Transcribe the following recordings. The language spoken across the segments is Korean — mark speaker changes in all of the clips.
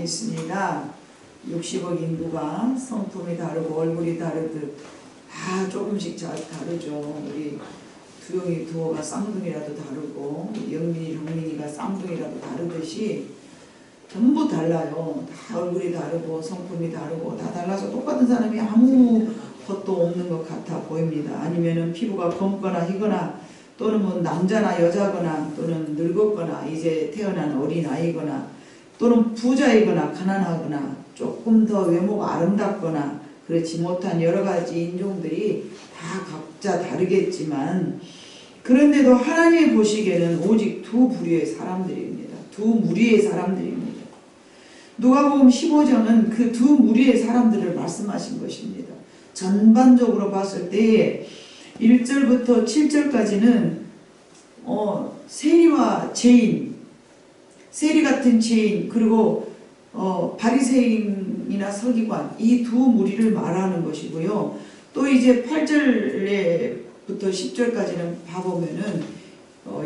Speaker 1: 있습니다. 60억 인구가 성품이 다르고 얼굴이 다르듯 다 조금씩 다르죠. 우리 두영이 두호가 쌍둥이라도 다르고 영민이 형민이가 쌍둥이라도 다르듯이 전부 달라요. 다 얼굴이 다르고 성품이 다르고 다 달라서 똑같은 사람이 아무 것도 없는 것 같아 보입니다. 아니면은 피부가 검거나 희거나 또는 뭐 남자나 여자거나 또는 늙었거나 이제 태어난 어린아이거나 또는 부자이거나 가난하거나 조금 더 외모가 아름답거나 그렇지 못한 여러 가지 인종들이 다 각자 다르겠지만 그런데도 하나님이 보시기에는 오직 두 부류의 사람들입니다. 두 무리의 사람들입니다. 누가복음 15장은 그 두 무리의 사람들을 말씀하신 것입니다. 전반적으로 봤을 때 1절부터 7절까지는 세리와 죄인, 세리 같은 죄인 그리고 바리새인이나 서기관 이 두 무리를 말하는 것이고요. 또 이제 8절부터 10절까지는 봐보면은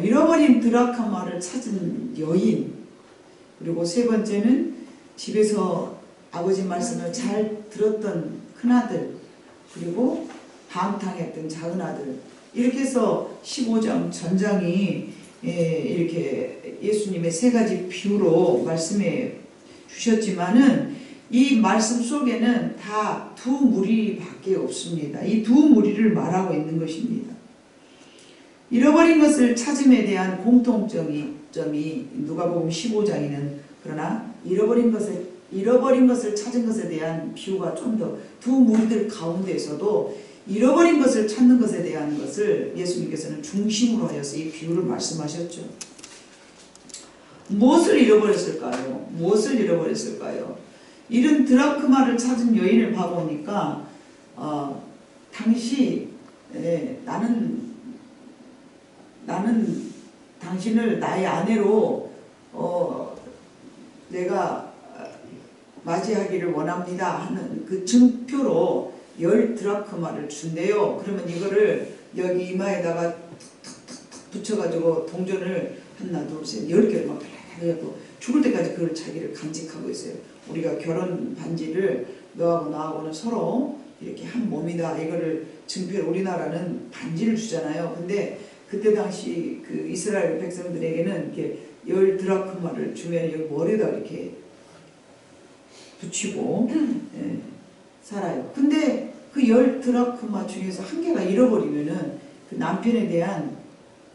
Speaker 1: 잃어버린 드라크마를 찾은 여인 그리고 세 번째는 집에서 아버지 말씀을 잘 들었던 큰아들 그리고 방탕했던 작은아들 이렇게 해서 15장 전장이 이렇게 예수님의 세 가지 비유로 말씀해 주셨지만은 이 말씀 속에는 다 두 무리밖에 없습니다. 이 두 무리를 말하고 있는 것입니다. 잃어버린 것을 찾음에 대한 공통점이 누가복음 15장에는 그러나 잃어버린 것을 찾은 것에 대한 비유가 좀 더 두 무리들 가운데서도 잃어버린 것을 찾는 것에 대한 것을 예수님께서는 중심으로 하여서 이 비유를 말씀하셨죠. 무엇을 잃어버렸을까요? 무엇을 잃어버렸을까요? 이런 드라크마를 찾은 여인을 봐보니까 당시 나는 당신을 나의 아내로 내가 맞이하기를 원합니다 하는 그 증표로 10 드라크마를 준대요. 그러면 이거를 여기 이마에다가 툭툭툭 붙여가지고 동전을 하나 둘 셋 10개를 막 해갖고 죽을 때까지 그걸 자기를 간직하고 있어요. 우리가 결혼 반지를 너하고 나하고는 서로 이렇게 한 몸이다 이거를 증표로 우리나라는 반지를 주잖아요. 근데 그때 당시 그 이스라엘 백성들에게는 이렇게 10 드라크마를 주면 여기 머리에다 이렇게 붙이고 살아요. 근데 그 10 드라크마 중에서 한 개가 잃어버리면은 그 남편에 대한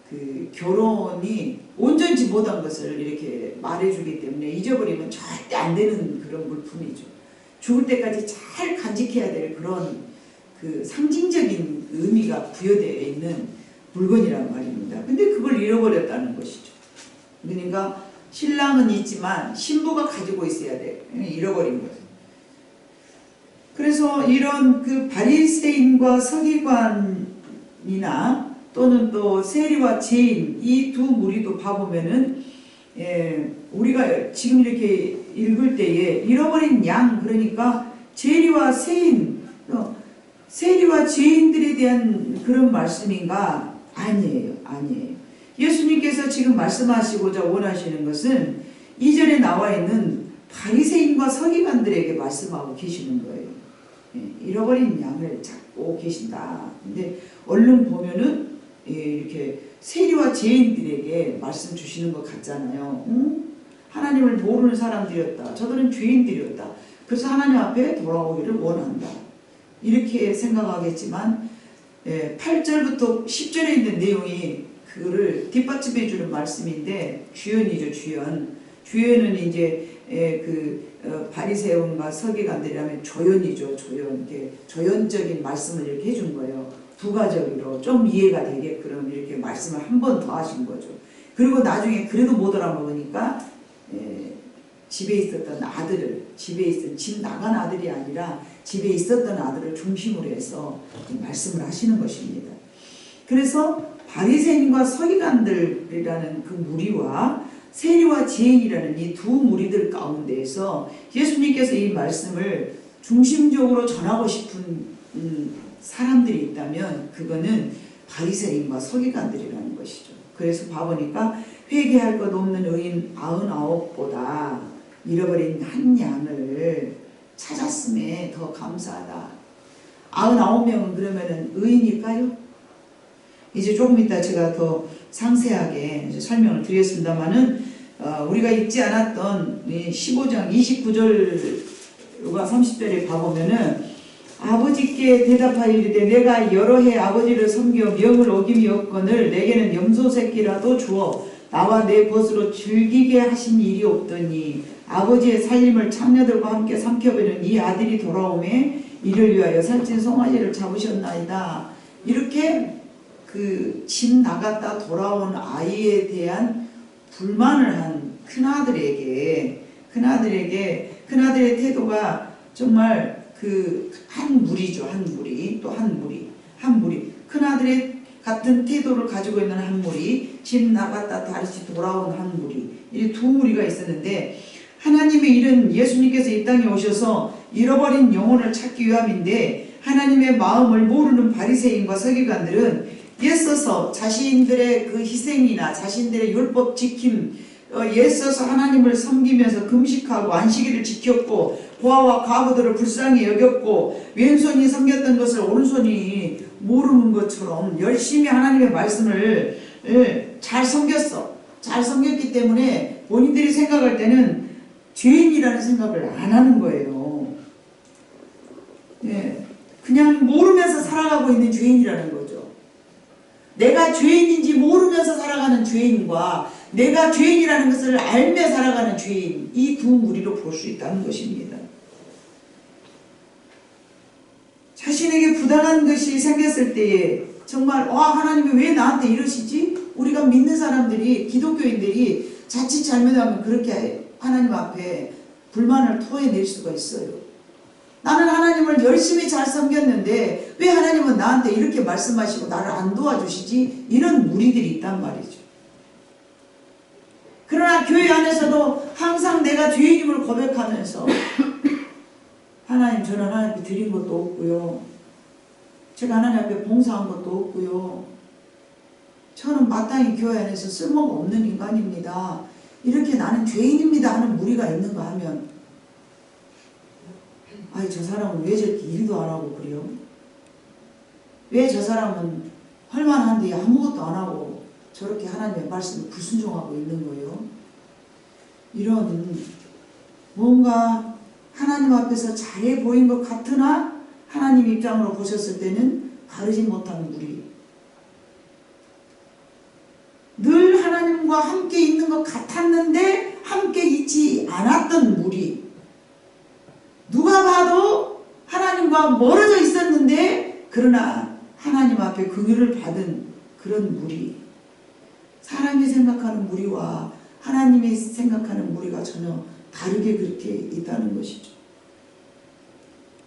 Speaker 1: 그 결혼이 온전치 못한 것을 이렇게 말해주기 때문에 잊어버리면 절대 안 되는 그런 물품이죠. 죽을 때까지 잘 간직해야 될 그런 그 상징적인 의미가 부여되어 있는 물건이란 말입니다. 근데 그걸 잃어버렸다는 것이죠. 그러니까 신랑은 있지만 신부가 가지고 있어야 돼. 잃어버린 거예요. 그래서 이런 그 바리새인과 서기관이나 또는 또 세리와 죄인 이 두 무리도 봐보면은 우리가 지금 이렇게 읽을 때에 잃어버린 양 그러니까 세리와 죄인들에 대한 그런 말씀인가? 아니에요. 예수님께서 지금 말씀하시고자 원하시는 것은 이전에 나와 있는 바리새인과 서기관들에게 말씀하고 계시는 거예요. 잃어버린 양을 찾고 계신다. 근데 얼른 보면은 이렇게 세리와 죄인들에게 말씀 주시는 것 같잖아요. 하나님을 모르는 사람들이었다. 저들은 죄인들이었다. 그래서 하나님 앞에 돌아오기를 원한다. 이렇게 생각하겠지만 8절부터 10절에 있는 내용이 그거를 뒷받침해 주는 말씀인데 주연이죠. 주연은 이제 바리새인과 서기관들이라면 조연이죠. 조연적인 말씀을 이렇게 해준 거예요. 부가적으로 좀 이해가 되게끔 이렇게 말씀을 한 번 더 하신 거죠. 그리고 나중에 그래도 못 알아먹으니까 집에 있었던 아들을 집 나간 아들이 아니라 집에 있었던 아들을 중심으로 해서 말씀을 하시는 것입니다. 그래서 바리새인과 서기관들이라는 그 무리와 세리와 죄인이라는 이 두 무리들 가운데에서 예수님께서 이 말씀을 중심적으로 전하고 싶은 사람들이 있다면 그거는 바리새인과 서기관들이라는 것이죠. 그래서 봐보니까 회개할 것 없는 의인 99보다 잃어버린 한 양을 찾았음에 더 감사하다. 99명은 그러면은 의인일까요? 이제 조금 이따 제가 더 상세하게 이제 설명을 드리겠습니다만은 우리가 읽지 않았던 15장 29절과 30절에 봐보면은 아버지께 대답하여 이르되 내가 여러 해 아버지를 섬겨 명을 어김이 없거늘 내게는 염소 새끼라도 주어 나와 내 벗으로 즐기게 하신 일이 없더니 아버지의 살림을 창녀들과 함께 삼켜버리는 이 아들이 돌아오매 이를 위하여 살찐 송아지를 잡으셨나이다. 이렇게 그 집 나갔다 돌아온 아이에 대한 불만을 한 큰아들의 태도가 정말 그 한 무리죠. 한 무리, 또 한 무리. 큰아들의 같은 태도를 가지고 있는 한 무리, 집 나갔다 다시 돌아온 한 무리, 이 두 무리가 있었는데 하나님의 일은 예수님께서 이 땅에 오셔서 잃어버린 영혼을 찾기 위함인데 하나님의 마음을 모르는 바리새인과 서기관들은 애써서 자신들의 그 희생이나 자신들의 율법 지킴, 애써서 하나님을 섬기면서 금식하고 안식일을 지켰고 고아와 과부들을 불쌍히 여겼고 왼손이 섬겼던 것을 오른손이 모르는 것처럼 열심히 하나님의 말씀을 잘 섬겼어. 잘 섬겼기 때문에 본인들이 생각할 때는 죄인이라는 생각을 안 하는 거예요. 그냥 모르면서 살아가고 있는 죄인이라는 거죠. 내가 죄인인지 모르면서 살아가는 죄인과 내가 죄인이라는 것을 알며 살아가는 죄인, 이 두 무리로 볼 수 있다는 것입니다. 자신에게 부당한 것이 생겼을 때에 정말 하나님이 왜 나한테 이러시지? 우리가 믿는 사람들이, 기독교인들이 자칫 잘못하면 그렇게 하나님 앞에 불만을 토해낼 수가 있어요. 나는 하나님을 열심히 잘 섬겼는데 왜 하나님은 나한테 이렇게 말씀하시고 나를 안 도와주시지? 이런 무리들이 있단 말이죠. 그러나 교회 안에서도 항상 내가 죄인임을 고백하면서 하나님, 저는 하나님께 드린 것도 없고요. 제가 하나님 앞에 봉사한 것도 없고요. 저는 마땅히 교회 안에서 쓸모가 없는 인간입니다. 이렇게 나는 죄인입니다 하는 무리가 있는가 하면 저 사람은 왜 저렇게 일도 안 하고 그래요? 왜 저 사람은 할만한데 아무것도 안 하고 저렇게 하나님의 말씀을 불순종하고 있는 거예요? 이런 뭔가 하나님 앞에서 잘해 보인 것 같으나 하나님 입장으로 보셨을 때는 바르지 못한 무리, 늘 하나님과 함께 있는 것 같았는데 함께 있지 않았던 무리, 누가 봐도 하나님과 멀어져 있었는데 그러나 하나님 앞에 긍휼을 받은 그런 무리, 사람이 생각하는 무리와 하나님이 생각하는 무리가 전혀 다르게 그렇게 있다는 것이죠.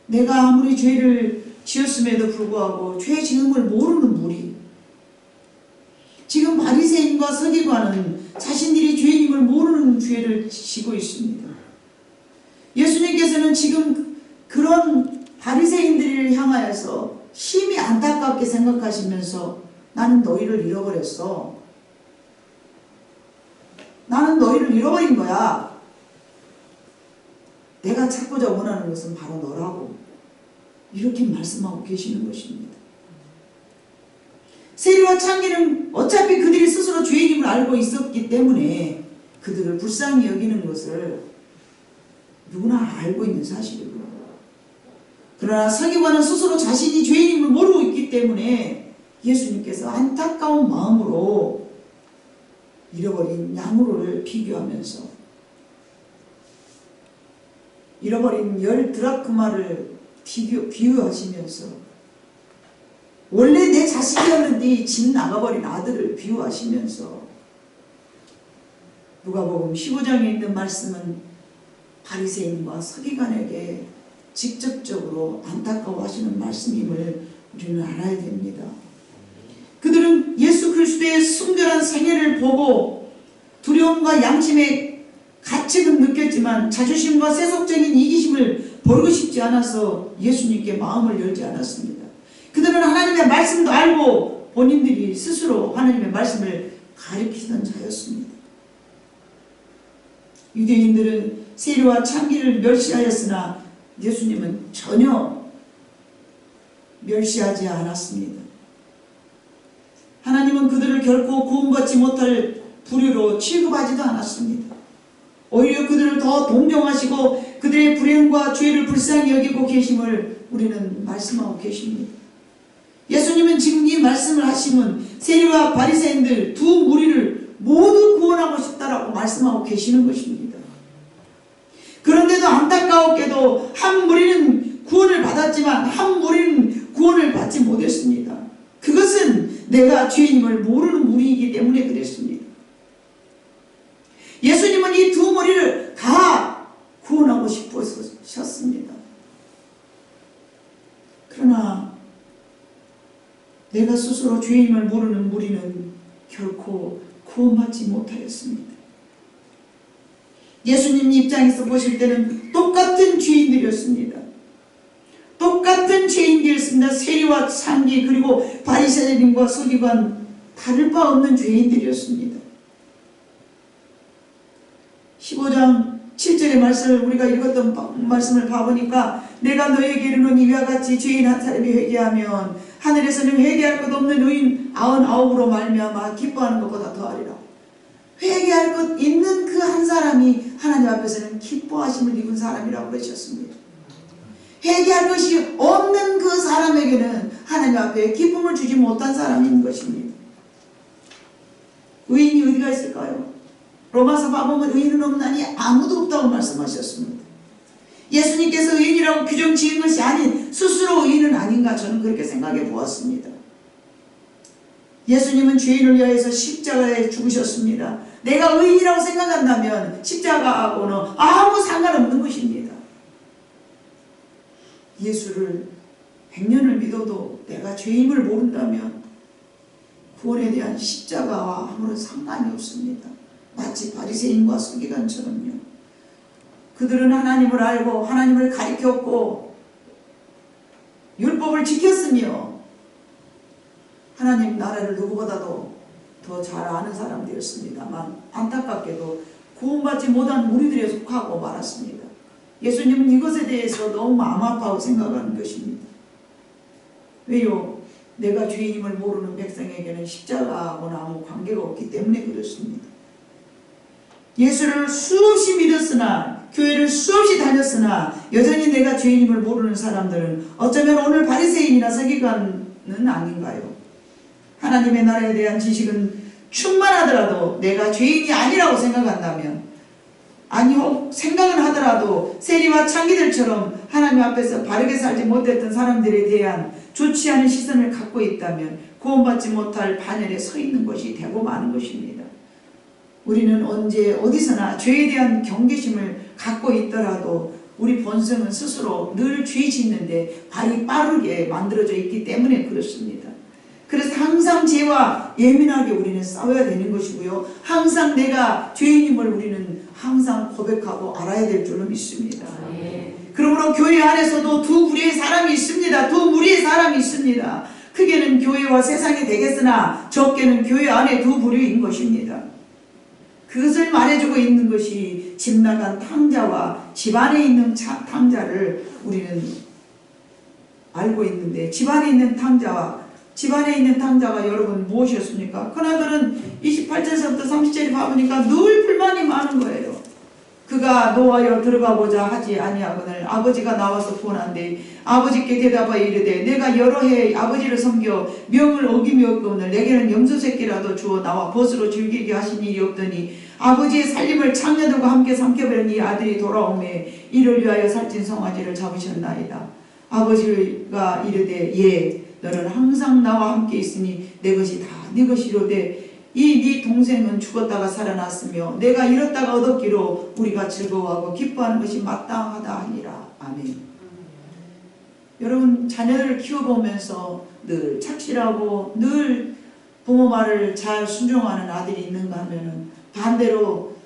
Speaker 1: 내가 아무리 죄를 지었음에도 불구하고 죄 지은 걸 모르는 무리, 지금 바리새인과 서기관은 자신들이 죄인임을 모르는 죄를 지고 있습니다. 예수님께서는 지금 그런 바리새인들을 향하여서 심히 안타깝게 생각하시면서 나는 너희를 잃어버렸어. 나는 너희를 잃어버린 거야. 내가 찾고자 원하는 것은 바로 너라고. 이렇게 말씀하고 계시는 것입니다. 세리와 창기는 어차피 그들이 스스로 죄인임을 알고 있었기 때문에 그들을 불쌍히 여기는 것을 누구나 알고 있는 사실이고요. 그러나 서기관은 스스로 자신이 죄인임을 모르고 있기 때문에 예수님께서 안타까운 마음으로 잃어버린 양으로를 비교하면서 잃어버린 10드라크마를 비유하시면서 원래 내 자식이었는데 집 나가버린 아들을 비유하시면서 누가복음 15장에 있는 말씀은 바리새인과 서기관에게 직접적으로 안타까워하시는 말씀임을 우리는 알아야 됩니다. 그들은 예수 그리스도의 순결한 생애를 보고 두려움과 양심의 가책은 느꼈지만 자존심과 세속적인 이기심을 버리고 싶지 않아서 예수님께 마음을 열지 않았습니다. 그들은 하나님의 말씀도 알고 본인들이 스스로 하나님의 말씀을 가리키던 자였습니다. 유대인들은 세리와 창기를 멸시하였으나 예수님은 전혀 멸시하지 않았습니다. 하나님은 그들을 결코 구원받지 못할 부류로 취급하지도 않았습니다. 오히려 그들을 더 동정하시고 그들의 불행과 죄를 불쌍히 여기고 계심을 우리는 말씀하고 계십니다. 예수님은 지금 이 말씀을 하시면 세리와 바리새인들 두 무리를 모두 구원하고 싶다라고 말씀하고 계시는 것입니다. 그런데도 안타까웠게도 한 무리는 구원을 받았지만 한 무리는 구원을 받지 못했습니다. 그것은 내가 죄인임을 모르는 무리이기 때문에 그랬습니다. 예수님은 이 두 무리를 다 구원하고 싶으셨습니다. 그러나 내가 스스로 죄인임을 모르는 무리는 결코 구원받지 못하였습니다. 예수님 입장에서 보실 때는 똑같은 죄인들이었습니다. 똑같은 죄인들이었습니다. 세리와 창기 그리고 바리새인과 서기관 다를 바 없는 죄인들이었습니다. 15장 7절의 말씀을 우리가 읽었던 말씀을 봐보니까 내가 너에게 이르노니 이와 같이 죄인 한 사람이 회개하면 하늘에서는 회개할 것 없는 의인 99으로 말미암아 기뻐하는 것보다 더하리라. 회개할 것 있는 그 한 사람이 하나님 앞에서는 기뻐하심을 입은 사람이라고 그러셨습니다. 회개할 것이 없는 그 사람에게는 하나님 앞에 기쁨을 주지 못한 사람인 것입니다. 의인이 어디가 있을까요? 로마서 봐보면 의인은 없나니 아무도 없다고 말씀하셨습니다. 예수님께서 의인이라고 규정 지은 것이 아닌 스스로 의인은 아닌가 저는 그렇게 생각해 보았습니다. 예수님은 죄인을 위하여서 십자가에 죽으셨습니다. 내가 의인이라고 생각한다면 십자가하고는 아무 상관없는 것입니다. 예수를 100년을 믿어도 내가 죄임을 모른다면 구원에 대한 십자가와 아무런 상관이 없습니다. 마치 바리새인과 서기관처럼요. 그들은 하나님을 알고 하나님을 가리켰고 율법을 지켰으며 하나님 나라를 누구보다도 더 잘 아는 사람들이었습니다만 안타깝게도 구원받지 못한 무리들에 속하고 말았습니다. 예수님은 이것에 대해서 너무 마음 아파하고 생각하는 것입니다. 왜요? 내가 죄인임을 모르는 백성에게는 십자가하고는 아무 관계가 없기 때문에 그렇습니다. 예수를 수없이 믿었으나 교회를 수없이 다녔으나 여전히 내가 죄인임을 모르는 사람들은 어쩌면 오늘 바리새인이나 서기관은 아닌가요? 하나님의 나라에 대한 지식은 충만하더라도 내가 죄인이 아니라고 생각한다면 아니요 생각은 하더라도 세리와 창기들처럼 하나님 앞에서 바르게 살지 못했던 사람들에 대한 좋지 않은 시선을 갖고 있다면 구원받지 못할 반열에 서 있는 것이 되고 마는 것입니다. 우리는 언제 어디서나 죄에 대한 경계심을 갖고 있더라도 우리 본성은 스스로 늘 죄 짓는데 발이 빠르게 만들어져 있기 때문에 그렇습니다. 그래서 항상 죄와 예민하게 우리는 싸워야 되는 것이고요. 항상 내가 죄인임을 우리는 항상 고백하고 알아야 될 줄로 믿습니다. 그러므로 교회 안에서도 두 무리의 사람이 있습니다. 두 무리의 사람이 있습니다. 크게는 교회와 세상이 되겠으나 적게는 교회 안에 두 부류인 것입니다. 그것을 말해주고 있는 것이 집 나간 탕자와 집 안에 있는 탕자를 우리는 알고 있는데 집안에 있는 탕자가 여러분 무엇이었습니까? 그나들은 28절에서부터 30절에 봐보니까 늘 불만이 많은 거예요. 그가 노하여 들어가고자 하지 아니하거늘 아버지가 나와서 구원한데 아버지께 대답하여 이르되 내가 여러 해 아버지를 섬겨 명을 어기며 없거늘 내게는 염소새끼라도 주어 나와 벗으로 즐기게 하신 일이 없더니 아버지의 살림을 창녀들과 함께 삼켜버린 이 아들이 돌아오매 이를 위하여 살찐 송아지를 잡으셨나이다. 아버지가 이르되 예 너는 항상 나와 함께 있으니 내 것이 다 네 것이로되 이 네 동생은 죽었다가 살아났으며 내가 잃었다가 얻었기로 우리가 즐거워하고 기뻐하는 것이 마땅하다 하니라. 아멘. 여러분 자녀를 키워보면서 늘 착실하고 늘 부모 말을 잘 순종하는 아들이 있는가 하면은 반대로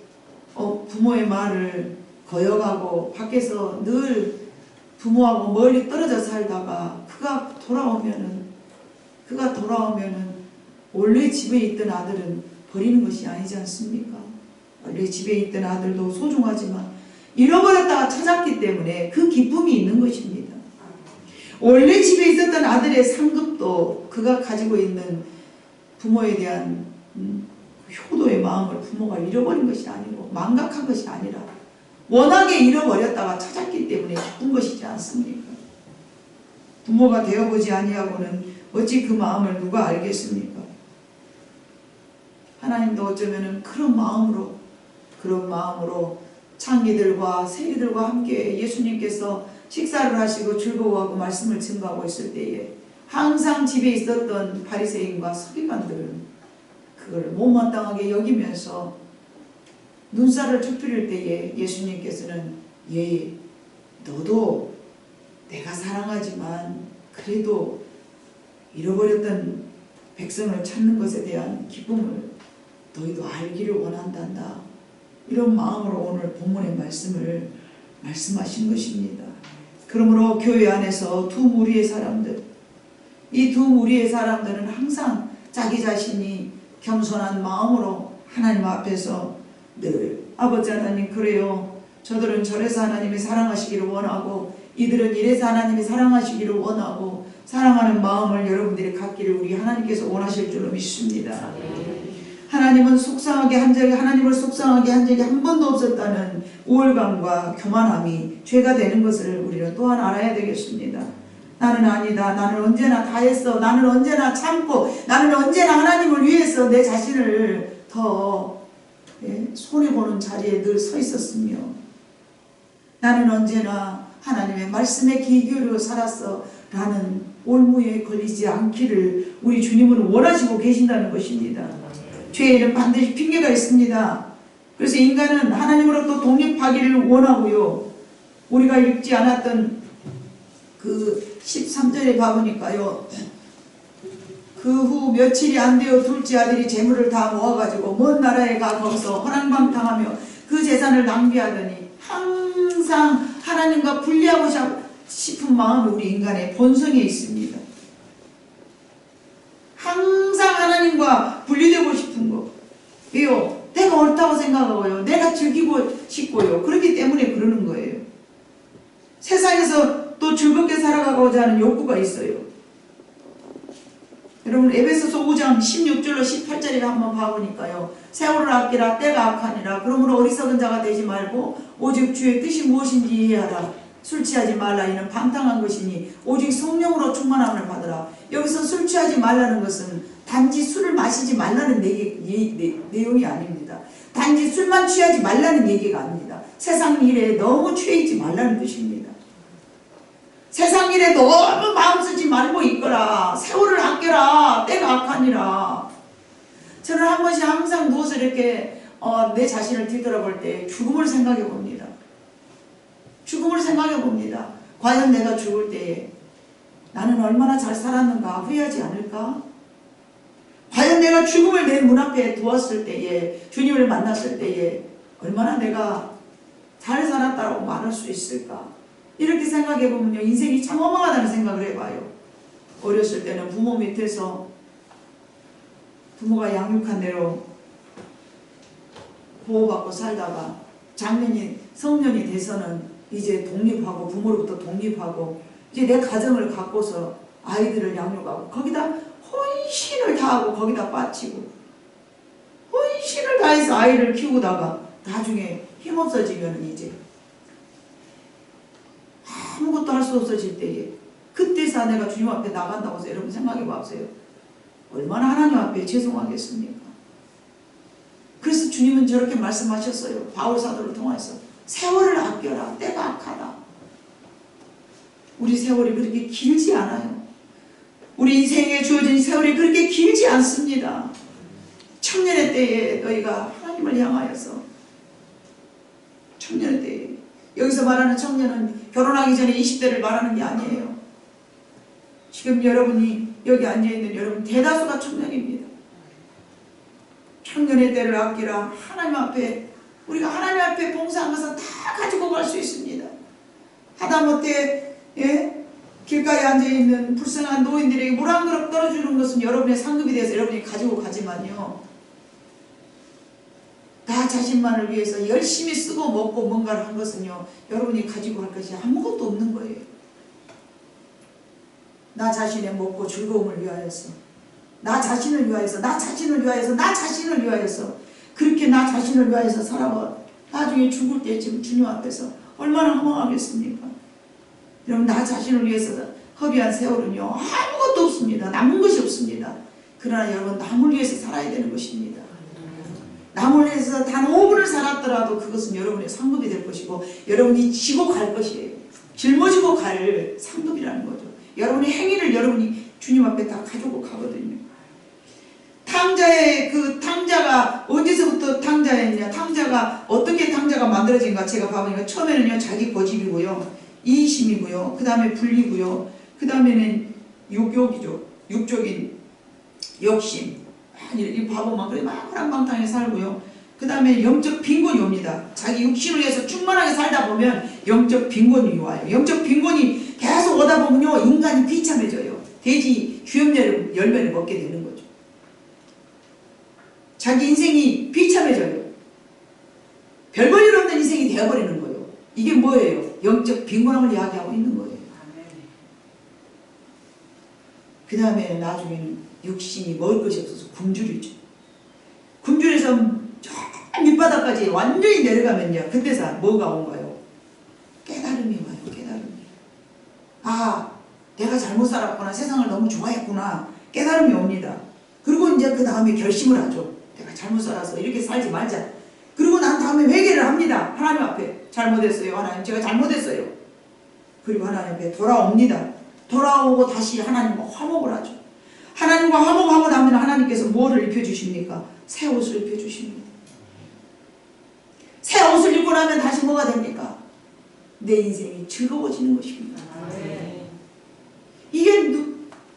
Speaker 1: 부모의 말을 거역하고 밖에서 늘 부모하고 멀리 떨어져 살다가 그가 돌아오면은 원래 집에 있던 아들은 버리는 것이 아니지 않습니까? 원래 집에 있던 아들도 소중하지만 잃어버렸다가 찾았기 때문에 그 기쁨이 있는 것입니다. 원래 집에 있었던 아들의 상급도 그가 가지고 있는 부모에 대한 효도의 마음을 부모가 잃어버린 것이 아니고 망각한 것이 아니라 워낙에 잃어버렸다가 찾았기 때문에 기쁜 것이지 않습니까? 부모가 되어보지 아니하고는 어찌 그 마음을 누가 알겠습니까? 하나님도 어쩌면 그런 마음으로 창기들과 세리들과 함께 예수님께서 식사를 하시고 즐거워하고 말씀을 증거하고 있을 때에 항상 집에 있었던 바리새인과 서기관들은 그걸 못마땅하게 여기면서 눈살을 찌푸릴 때에 예수님께서는 너도 내가 사랑하지만 그래도 잃어버렸던 백성을 찾는 것에 대한 기쁨을 너희도 알기를 원한단다. 이런 마음으로 오늘 본문의 말씀을 말씀하신 것입니다. 그러므로 교회 안에서 두 무리의 사람들, 이 두 무리의 사람들은 항상 자기 자신이 겸손한 마음으로 하나님 앞에서 늘 아버지 하나님 그래요. 저들은 저래서 하나님이 사랑하시기를 원하고 이들은 이래서 하나님이 사랑하시기를 원하고 사랑하는 마음을 여러분들이 갖기를 우리 하나님께서 원하실 줄로 믿습니다. 하나님을 속상하게 한 적이 한 번도 없었다는 우월감과 교만함이 죄가 되는 것을 우리는 또한 알아야 되겠습니다. 나는 아니다. 나는 언제나 다 했어. 나는 언제나 참고 나는 언제나 하나님을 위해서 내 자신을 더 손해보는 자리에 늘 서 있었으며 나는 언제나 하나님의 말씀에 귀 기울여 살았어 라는 올무에 걸리지 않기를 우리 주님은 원하시고 계신다는 것입니다. 죄에는 반드시 핑계가 있습니다. 그래서 인간은 하나님으로부터 독립하기를 원하고요. 우리가 읽지 않았던 그 13절에 봐보니까요. 그 후 며칠이 안 되어 둘째 아들이 재물을 다 모아가지고 먼 나라에 가 거기서 허랑방탕하며 그 재산을 낭비하더니 항상 하나님과 분리하고 싶은 마음이 우리 인간의 본성에 있습니다. 항상 하나님과 분리되고 싶은 거. 왜요? 내가 옳다고 생각하고요. 내가 즐기고 싶고요. 그렇기 때문에 그러는 거예요. 세상에서 또 즐겁게 살아가고자 하는 욕구가 있어요. 여러분 에베소서 5장 16절로 18절에 한번 봐보니까요. 세월을 아끼라 때가 악하니라. 그러므로 어리석은 자가 되지 말고 오직 주의 뜻이 무엇인지 이해하라. 술 취하지 말라. 이는 방탕한 것이니 오직 성령으로 충만함을 받으라. 여기서 술 취하지 말라는 것은 단지 술을 마시지 말라는 내용이 아닙니다. 단지 술만 취하지 말라는 얘기가 아닙니다. 세상 일에 너무 취해 있지 말라는 뜻입니다. 세상 일에 너무 마음 쓰지 말고 있거라. 세월을 아껴라. 때가 악하니라. 저는 한 번씩 항상 누워서 이렇게 내 자신을 뒤돌아볼 때 죽음을 생각해 봅니다. 죽음을 생각해 봅니다. 과연 내가 죽을 때에 나는 얼마나 잘 살았는가 후회하지 않을까? 과연 내가 죽음을 내 문 앞에 두었을 때에 주님을 만났을 때에 얼마나 내가 잘 살았다고 말할 수 있을까? 이렇게 생각해 보면요. 인생이 참 허망하다는 생각을 해봐요. 어렸을 때는 부모 밑에서 부모가 양육한 대로 보호받고 살다가 성년이 돼서는 이제 독립하고 부모로부터 독립하고 이제 내 가정을 갖고서 아이들을 양육하고 거기다 헌신을 다하고 거기다 빠치고 헌신을 다해서 아이를 키우다가 나중에 힘없어지면 이제 아무것도 할 수 없어질 때에 그때서 내가 주님 앞에 나간다고 해서 여러분 생각해 보세요. 얼마나 하나님 앞에 죄송하겠습니까? 그래서 주님은 저렇게 말씀하셨어요. 바울 사도를 통해서 세월을 아껴라. 때가 악하다. 우리 세월이 그렇게 길지 않아요. 우리 인생에 주어진 세월이 그렇게 길지 않습니다. 청년의 때에 너희가 하나님을 향하여서 청년의 때에 여기서 말하는 청년은 결혼하기 전에 20대를 말하는 게 아니에요. 지금 여러분이 여기 앉아있는 여러분 대다수가 청년입니다. 청년의 때를 아끼라. 하나님 앞에 우리가 하나님 앞에 봉사한 것은 다 가지고 갈 수 있습니다. 하다못해 길가에 앉아있는 불쌍한 노인들에게 물 한 그릇 떨어주는 것은 여러분의 상급이 되어서 여러분이 가지고 가지만요. 나 자신만을 위해서 열심히 쓰고 먹고 뭔가를 한 것은요, 여러분이 가지고 갈 것이 아무것도 없는 거예요. 나 자신의 먹고 즐거움을 위하여서, 나 자신을 위하여서, 나 자신을 위하여서, 나 자신을 위하여서, 그렇게 나 자신을 위하여서 살아봐. 나중에 죽을 때 지금 주님 앞에서 얼마나 허망하겠습니까? 여러분, 나 자신을 위해서 허비한 세월은요, 아무것도 없습니다. 남은 것이 없습니다. 그러나 여러분, 남을 위해서 살아야 되는 것입니다. 남을 위해서 단 5분을 살았더라도 그것은 여러분의 상급이 될 것이고, 여러분이 지고 갈 것이에요. 짊어지고 갈 상급이라는 거죠. 여러분의 행위를 여러분이 주님 앞에 다 가지고 가거든요. 탕자가 언제서부터 탕자였냐? 탕자가 어떻게 탕자가 만들어진가? 제가 봐보니까 처음에는요, 자기 고집이고요, 이심이고요, 그 다음에 분리고요, 그 다음에는 육욕이죠. 육적인 욕심. 이 바보만 그래 막 호랑방탕에 살고요. 그 다음에 영적 빈곤이 옵니다. 자기 육신을 위해서 충만하게 살다 보면 영적 빈곤이 와요. 영적 빈곤이 계속 오다 보면요, 인간이 비참해져요. 돼지 주염 열매를 먹게 되는 거죠. 자기 인생이 비참해져요. 별볼일 없는 인생이 되어버리는 거예요. 이게 뭐예요? 영적 빈곤함을 이야기하고 있는 거예요. 그 다음에 나중에는 육신이 먹을 것이 없어서 굶주리죠. 굶주려서 저 밑바닥까지 완전히 내려가면요, 그때서 뭐가 온가요? 깨달음이 와요. 깨달음이. 아, 내가 잘못 살았구나, 세상을 너무 좋아했구나, 깨달음이 옵니다. 그리고 이제 그 다음에 결심을 하죠. 내가 잘못 살아서 이렇게 살지 말자. 그리고 난 다음에 회개를 합니다. 하나님 앞에. 잘못했어요. 하나님, 제가 잘못했어요. 그리고 하나님 앞에 돌아옵니다. 돌아오고 다시 하나님과 화목을 하죠. 하나님과 화목하고 나면 하나님께서 뭐를 입혀주십니까? 새 옷을 입혀주십니다. 새 옷을 입고 나면 다시 뭐가 됩니까? 내 인생이 즐거워지는 것입니다. 이게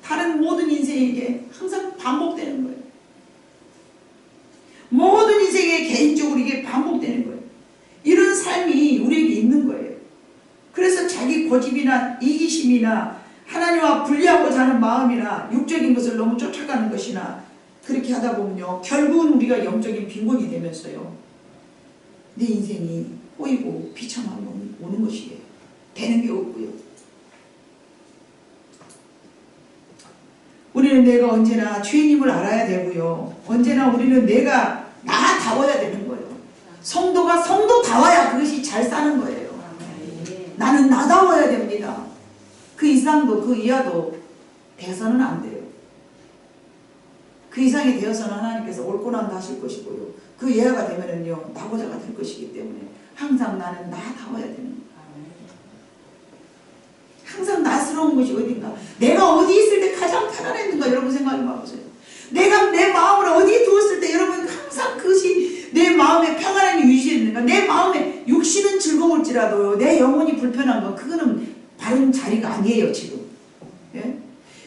Speaker 1: 다른 모든 인생에게 항상 반복되는 거예요. 모든 인생에 개인적으로 이게 반복되는 거예요. 이런 삶이 우리에게 있는 거예요. 그래서 자기 고집이나 이기심이나 하나님과 분리하고자 하는 마음이나 육적인 것을 너무 쫓아가는 것이나 그렇게 하다 보면요, 결국은 우리가 영적인 빈곤이 되면서요, 내 인생이 꼬이고 비참함이 오는 것이에요. 되는 게 없고요. 우리는 내가 언제나 주인님을 알아야 되고요, 언제나 우리는 내가 나다워야 되는 거예요. 성도가 성도다워야 그것이 잘 사는 거예요. 나는 나다워야 됩니다. 그 이상도 그 이하도 돼서는 안 돼요. 그 이상이 되어서는 하나님께서 옳고 난다 하실 것이고요, 그 이하가 되면은요, 나고자가 될 것이기 때문에 항상 나는 나다워야 되는 거예요. 항상 나스러운 것이 어딘가, 내가 어디 있을 때 가장 편안했는가, 여러분 생각해 봐보세요. 내가 내 마음을 어디에 두었을 때 여러분 항상 그것이 내 마음의 평안함이 유지되는가. 내 마음에 육신은 즐거울지라도요, 내 영혼이 불편한 거, 그거는 바른 자리가 아니에요 지금. 예?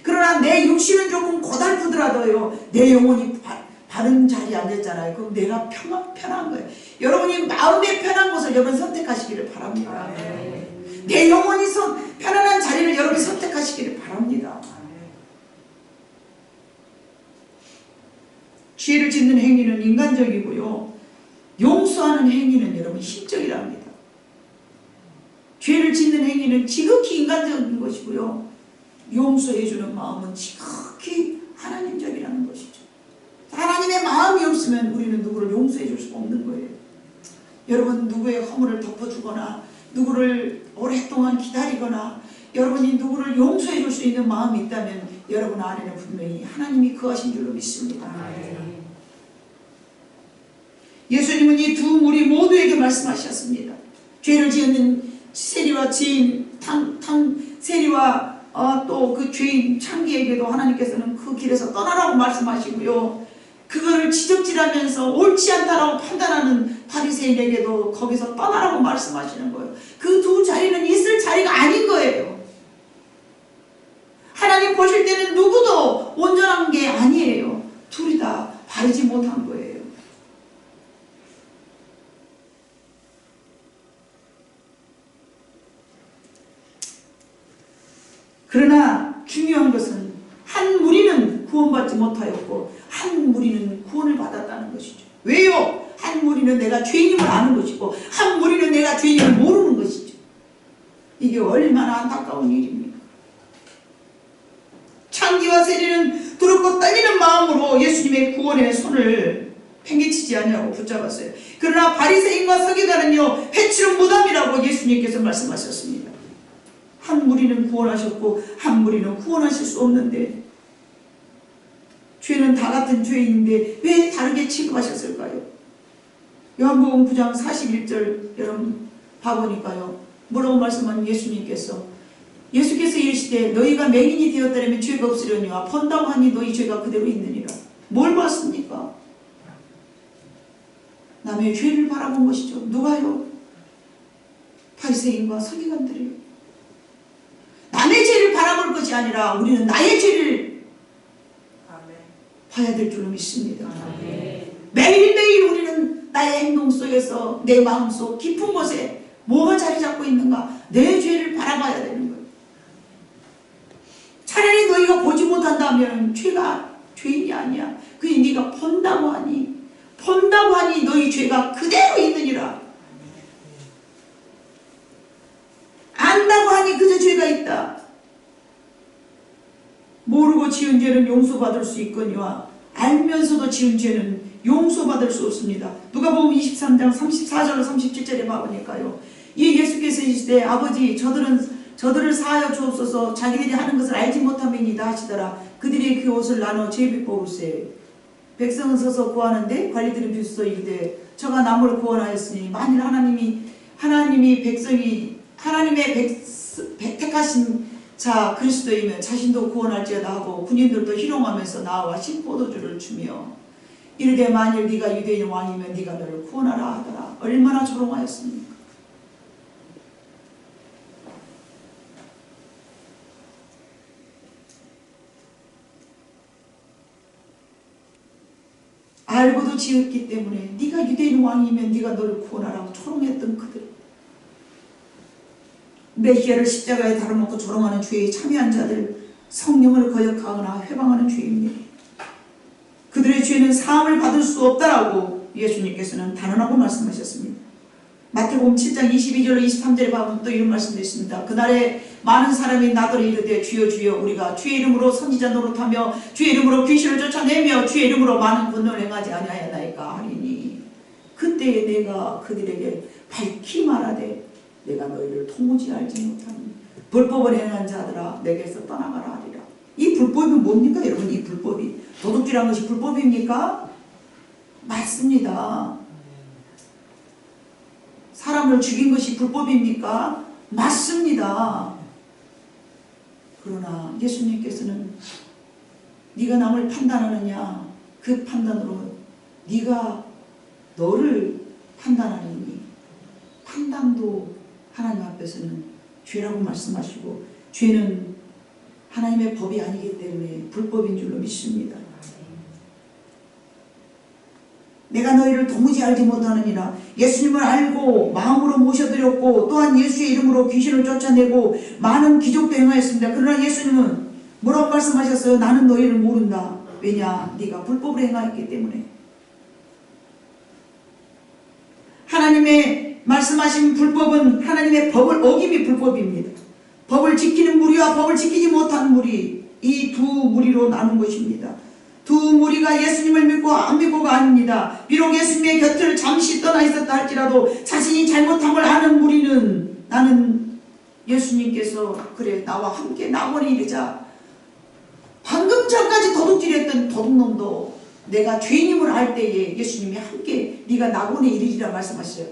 Speaker 1: 그러나 내 육신은 조금 고달프더라도요, 내 영혼이 바른 자리에 앉았잖아요. 그럼 내가 편한 거예요. 여러분이 마음의 편한 곳을 여러분 선택하시기를 바랍니다. 내 영혼이 편안한 자리를 여러분이 선택하시기를 바랍니다. 죄를 짓는 행위는 인간적이고요, 용서하는 행위는 여러분 신적이랍니다. 죄를 짓는 행위는 지극히 인간적인 것이고요, 용서해주는 마음은 지극히 하나님적이라는 것이죠. 하나님의 마음이 없으면 우리는 누구를 용서해줄 수가 없는 거예요. 여러분, 누구의 허물을 덮어주거나 누구를 오랫동안 기다리거나 여러분이 누구를 용서해 줄 수 있는 마음이 있다면 여러분 안에는 분명히 하나님이 거하신 줄로 믿습니다. 예수님은 이 두 무리 모두에게 말씀하셨습니다. 죄를 지은 세리와 지인 세리와 또 그 죄인 창기에게도 하나님께서는 그 길에서 떠나라고 말씀하시고요, 그거를 지적질하면서 옳지 않다라고 판단하는 바리새인에게도 거기서 떠나라고 말씀하시는 거예요. 그 두 자리는 있을 자리가 아닌 거예요. 하나님 보실 때는 누구도 온전한 게 아니에요. 둘이 다 바르지 못한 거예요. 그러나 중요한 것은 한 무리는 구원받지 못하였고 한 무리는 구원을 받았다는 것이죠. 왜요? 한 무리는 무리는 내가 죄인임을 아는 것이고 한 무리는 내가 죄인임을 모르는 것이죠. 이게 얼마나 안타까운 일입니까? 창기와 세리는 두렵고 떨리는 마음으로 예수님의 구원의 손을 팽개치지 아니하고 붙잡았어요. 그러나 바리새인과 서기관은요 회치는 무덤이라고 예수님께서 말씀하셨습니다. 한 무리는 구원하셨고 한 무리는 구원하실 수 없는데, 죄는 다 같은 죄인인데 왜 다르게 취급하셨을까요? 요한복음 9장 41절 여러분 봐보니까요, 뭐라고 말씀하는 예수님께서 이르시되 너희가 맹인이 되었다면 죄가 없으려니와 번다고 하니 너희 죄가 그대로 있느니라. 뭘 봤습니까? 남의 죄를 바라본 것이죠. 누가요? 바리새인과 서기관들이요. 남의 죄를 바라볼 것이 아니라 우리는 나의 죄를 봐야 될 줄로 믿습니다. 매일매일 우리는 나의 행동 속에서 내 마음속 깊은 곳에 뭐가 자리 잡고 있는가, 내 죄를 바라봐야 되는 거예요. 차라리 너희가 보지 못한다면 죄가 죄인이 아니야. 그게 네가 본다고 하니 너희 죄가 그대로 있느니라. 안다고 하니 그저 죄가 있다. 모르고 지은 죄는 용서받을 수 있거니와 알면서도 지은 죄는 용서받을 수 없습니다. 누가복음 23장 34절로 37절에 봐보니까요, 이 예수께서 이르시되 아버지 저들을 사하여 주옵소서. 자기들이 하는 것을 알지 못함이니이다 하시더라. 그들이 그 옷을 나눠 제비 뽑을세. 백성은 서서 구하는데 관리들은 비웃어 이르되 저가 남을 구원하였으니 만일 하나님의 택하신 자 그리스도이면 자신도 구원할지어다 하고 군인들도 희롱하면서 나와 신포도주를 주며 이르되 만일 네가 유대인 왕이면 네가 너를 구원하라 하더라. 얼마나 조롱하였습니까? 알고도 지었기 때문에 네가 유대인 왕이면 네가 너를 구원하라고 조롱했던 그들, 메시아를 십자가에 달아놓고 조롱하는 죄에 참여한 자들, 성령을 거역하거나 회방하는 죄입니다. 그들의 죄는 사함을 받을 수 없다라고 예수님께서는 단언하고 말씀하셨습니다. 마태복음 7장 22절로 23절에 보면 또 이런 말씀도 있습니다. 그날에 많은 사람이 나더러 이르되 주여 주여 우리가 주의 이름으로 선지자 노릇하며 주의 이름으로 귀신을 쫓아내며 주의 이름으로 많은 권능을 행하지 아니하였나이까 하리니 그때에 내가 그들에게 밝히 말하되 내가 너희를 도무지 알지 못하니 불법을 행한 자들아 내게서 떠나가라 하리라. 이 불법이 뭡니까 여러분? 이 불법이 도둑질한 것이 불법입니까? 맞습니다. 사람을 죽인 것이 불법입니까? 맞습니다. 그러나 예수님께서는 네가 남을 판단하느냐, 그 판단으로 네가 너를 판단하느니 판단도 하나님 앞에서는 죄라고 말씀하시고 죄는 하나님의 법이 아니기 때문에 불법인 줄로 믿습니다. 내가 너희를 도무지 알지 못하느니라. 예수님을 알고 마음으로 모셔드렸고 또한 예수의 이름으로 귀신을 쫓아내고 많은 기적도 행하였습니다. 그러나 예수님은 뭐라고 말씀하셨어요? 나는 너희를 모른다. 왜냐? 네가 불법을 행하였기 때문에. 하나님의 말씀하신 불법은 하나님의 법을 어김이 불법입니다. 법을 지키는 무리와 법을 지키지 못하는 무리, 이 두 무리로 나눈 것입니다. 두 무리가 예수님을 믿고 안 믿고가 아닙니다. 비록 예수님의 곁을 잠시 떠나 있었다 할지라도 자신이 잘못함을 아는 무리는 나는 예수님께서 그래 나와 함께 낙원에 이르자. 방금 전까지 도둑질했던 도둑놈도 내가 죄인임을 알 때에 예수님이 함께 네가 낙원에 이르리라 말씀하셨어요.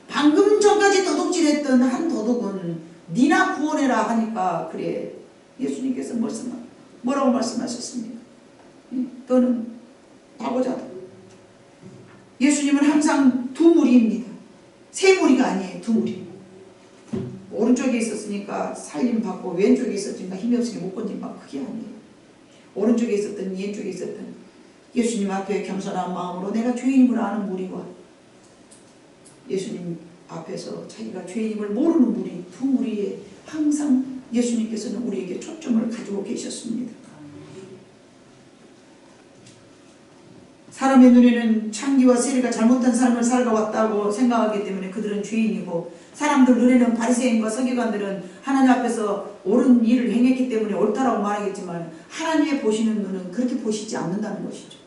Speaker 1: 방금 전까지 도둑질했던 한 도둑은 니나 구원해라 하니까 그래 예수님께서 뭐라고 말씀하셨습니까? 너는 바보자다. 예수님은 항상 두 무리입니다. 세 무리가 아니에요. 두 무리. 오른쪽에 있었으니까 살림받고 왼쪽에 있었으니까 힘이 없으니 못 건진다. 그게 아니에요. 오른쪽에 있었든 왼쪽에 있었든 예수님 앞에 겸손한 마음으로 내가 죄인임을 아는 무리와 예수님 앞에서 자기가 죄인임을 모르는 무리, 두 무리에 항상 예수님께서는 우리에게 초점을 가지고 계셨습니다. 사람의 눈에는 창기와 세리가 잘못한 삶을 살아왔다고 생각하기 때문에 그들은 죄인이고, 사람들 눈에는 바리새인과 서기관들은 하나님 앞에서 옳은 일을 행했기 때문에 옳다라고 말하겠지만 하나님의 보시는 눈은 그렇게 보시지 않는다는 것이죠.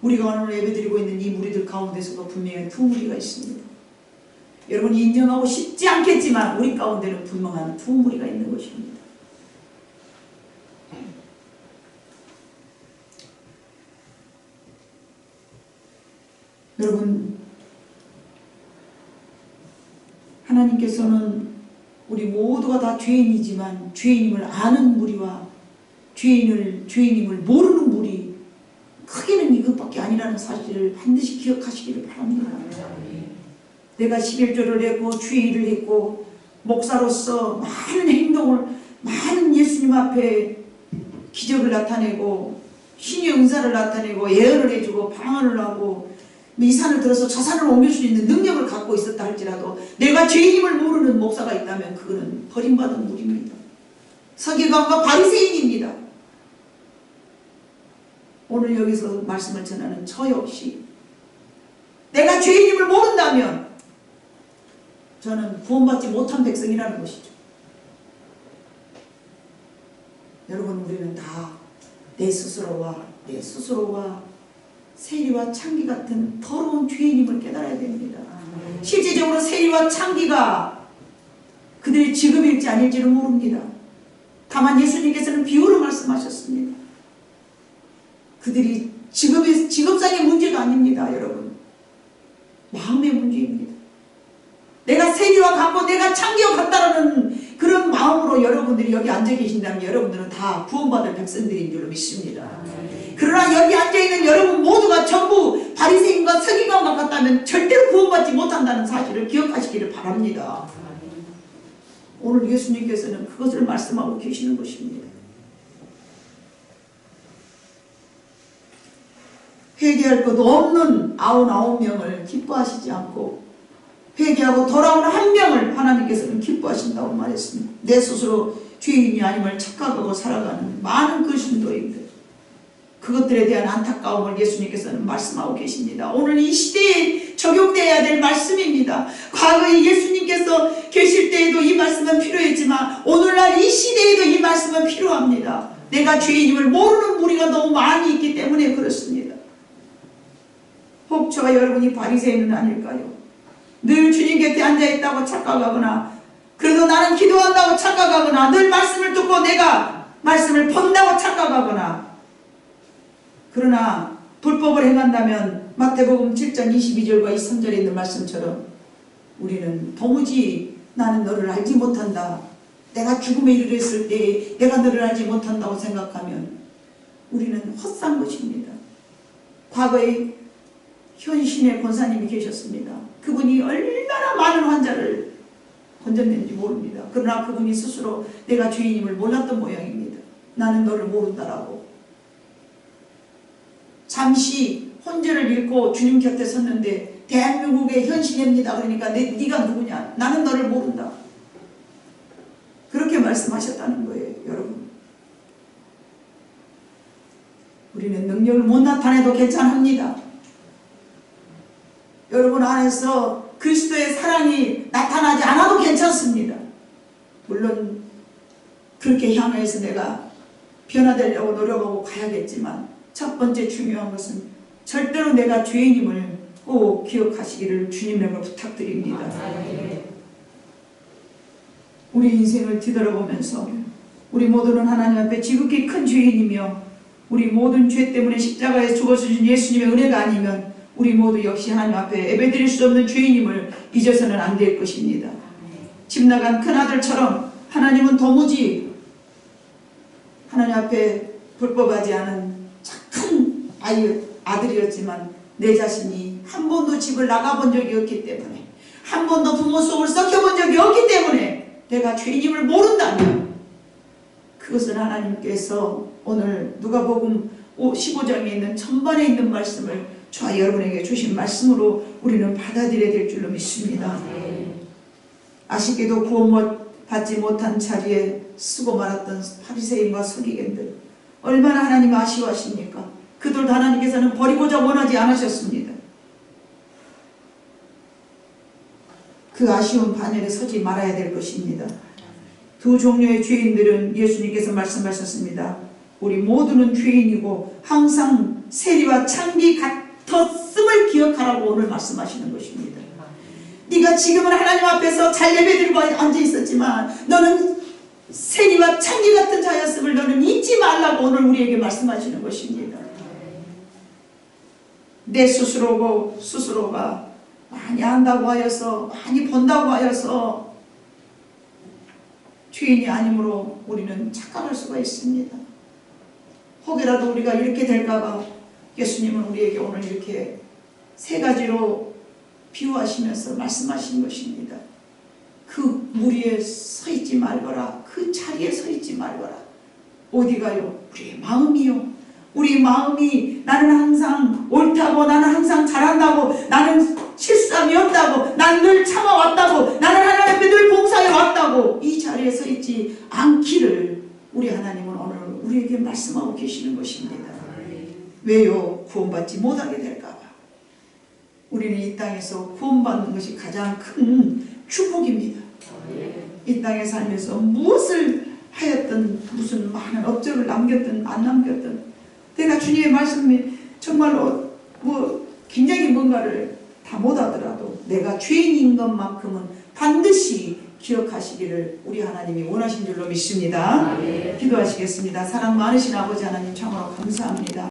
Speaker 1: 우리가 오늘 예배드리고 있는 이 무리들 가운데서도 분명히 두 무리가 있습니다. 여러분 인정하고 싶지 않겠지만 우리 가운데는 분명한 두 무리가 있는 것입니다. 여러분, 하나님께서는 우리 모두가 다 죄인이지만 죄인임을 아는 무리와 죄인임을 모르는 무리, 크게는 이것밖에 아니라는 사실을 반드시 기억하시기를 바랍니다. 내가 11조를 했고 주의를 했고 목사로서 많은 행동을, 많은 예수님 앞에 기적을 나타내고 신의 은사를 나타내고 예언을 해주고 방언을 하고 이 산을 들어서 저 산을 옮길 수 있는 능력을 갖고 있었다 할지라도 내가 죄인임을 모르는 목사가 있다면 그거는 버림받은 무리입니다. 서기관과 바리새인입니다. 오늘 여기서 말씀을 전하는 저 역시 내가 죄인임을 모른다면 저는 구원받지 못한 백성이라는 것이죠. 여러분, 우리는 다 내 스스로와 세리와 창기 같은 더러운 죄인임을 깨달아야 됩니다. 실제적으로 세리와 창기가 그들의 직업일지 아닐지는 모릅니다. 다만 예수님께서는 비유로 말씀하셨습니다. 그들이 직업상의 문제가 아닙니다. 여러분, 마음의 문제입니다. 내가 세리와 같고 내가 창기와 같다라는 그런 마음으로 여러분들이 여기 앉아 계신다면 여러분들은 다 구원받을 백성들인 줄로 믿습니다. 그러나 여기 앉아있는 여러분 모두가 전부 바리새인과 서기관과 같다면 절대로 구원받지 못한다는 사실을 기억하시기를 바랍니다. 오늘 예수님께서는 그것을 말씀하고 계시는 것입니다. 회개할 것 없는 99명을 기뻐하시지 않고 회개하고 돌아오는 한 명을 하나님께서는 기뻐하신다고 말했습니다. 내 스스로 죄인이 아님을 착각하고 살아가는 많은 그 신도인들, 그것들에 대한 안타까움을 예수님께서는 말씀하고 계십니다. 오늘 이 시대에 적용되어야 될 말씀입니다. 과거에 예수님께서 계실 때에도 이 말씀은 필요했지만 오늘날 이 시대에도 이 말씀은 필요합니다. 내가 죄인임을 모르는 무리가 너무 많이 있기 때문에 그렇습니다. 혹 저와 여러분이 바리새인은 아닐까요? 늘 주님 곁에 앉아있다고 착각하거나, 그래도 나는 기도한다고 착각하거나, 늘 말씀을 듣고 내가 말씀을 본다고 착각하거나, 그러나 불법을 행한다면 마태복음 7장 22절과 23절에 있는 말씀처럼 우리는 도무지 나는 너를 알지 못한다, 내가 죽음에 이르렀을 때 내가 너를 알지 못한다고 생각하면 우리는 헛산 것입니다. 과거에 현신의 권사님이 계셨습니다. 그분이 얼마나 많은 환자를 건졌는지 모릅니다. 그러나 그분이 스스로 내가 죄인임을 몰랐던 모양입니다. 나는 너를 모른다라고. 잠시 혼전을 잃고 주님 곁에 섰는데 대한민국의 현신입니다. 그러니까 네가 누구냐? 나는 너를 모른다. 그렇게 말씀하셨다는 거예요. 여러분, 우리는 능력을 못 나타내도 괜찮습니다. 여러분 안에서 그리스도의 사랑이 나타나지 않아도 괜찮습니다. 물론 그렇게 향해서 내가 변화되려고 노력하고 가야겠지만 첫 번째 중요한 것은 절대로 내가 죄인임을 꼭 기억하시기를 주님에게 부탁드립니다. 우리 인생을 뒤돌아보면서 우리 모두는 하나님 앞에 지극히 큰 죄인이며 우리 모든 죄 때문에 십자가에 죽어주신 예수님의 은혜가 아니면 우리 모두 역시 하나님 앞에 예배드릴 수 없는 죄인임을 잊어서는 안 될 것입니다. 집 나간 큰아들처럼 하나님은 도무지 하나님 앞에 불법하지 않은 착한 아들이었지만 내 자신이 한 번도 집을 나가본 적이 없기 때문에, 한 번도 부모 속을 썩혀본 적이 없기 때문에 내가 죄인임을 모른다면 그것은 하나님께서 오늘 누가복음 15장에 있는 전반에 있는 말씀을 저와 여러분에게 주신 말씀으로 우리는 받아들여야 될 줄로 믿습니다. 아쉽게도 구원받지 못한 자리에 쓰고 말았던 바리새인과 서기관들, 얼마나 하나님 아쉬워하십니까? 그들도 하나님께서는 버리고자 원하지 않으셨습니다. 그 아쉬운 반열에 서지 말아야 될 것입니다. 두 종류의 죄인들은 예수님께서 말씀하셨습니다. 우리 모두는 죄인이고 항상 세리와 창기 같았음을 기억하라고 오늘 말씀하시는 것입니다. 네가 지금은 하나님 앞에서 잘 예배드리고 앉아 있었지만 너는 세리와 창기 같은 자였음을 너는 잊지 말라고 오늘 우리에게 말씀하시는 것입니다. 내 스스로가 많이 한다고 하여서, 많이 본다고 하여서 죄인이 아니므로 우리는 착각할 수가 있습니다. 혹이라도 우리가 이렇게 될까봐 예수님은 우리에게 오늘 이렇게 세 가지로 비유하시면서 말씀하신 것입니다. 그 무리에 서 있지 말거라. 그 자리에 서 있지 말거라. 어디 가요? 우리의 마음이요. 우리 마음이 나는 항상 옳다고, 나는 항상 잘한다고, 나는 실수함이 없다고, 나는 늘 참아왔다고, 나는 하나님 앞에 늘 봉사해 왔다고 이 자리에 서 있지 않기를 우리 하나님은 오늘 우리에게 말씀하고 계시는 것입니다. 왜요? 구원받지 못하게 될까봐. 우리는 이 땅에서 구원받는 것이 가장 큰 축복입니다. 이 땅에 살면서 무엇을 하였든, 무슨 많은 업적을 남겼든 안 남겼든, 내가 주님의 말씀이 정말로 굉장히 뭔가를 다 못하더라도 내가 죄인인 것만큼은 반드시 기억하시기를 우리 하나님이 원하신 줄로 믿습니다. 기도하시겠습니다. 사랑 많으신 아버지 하나님 참으로 감사합니다.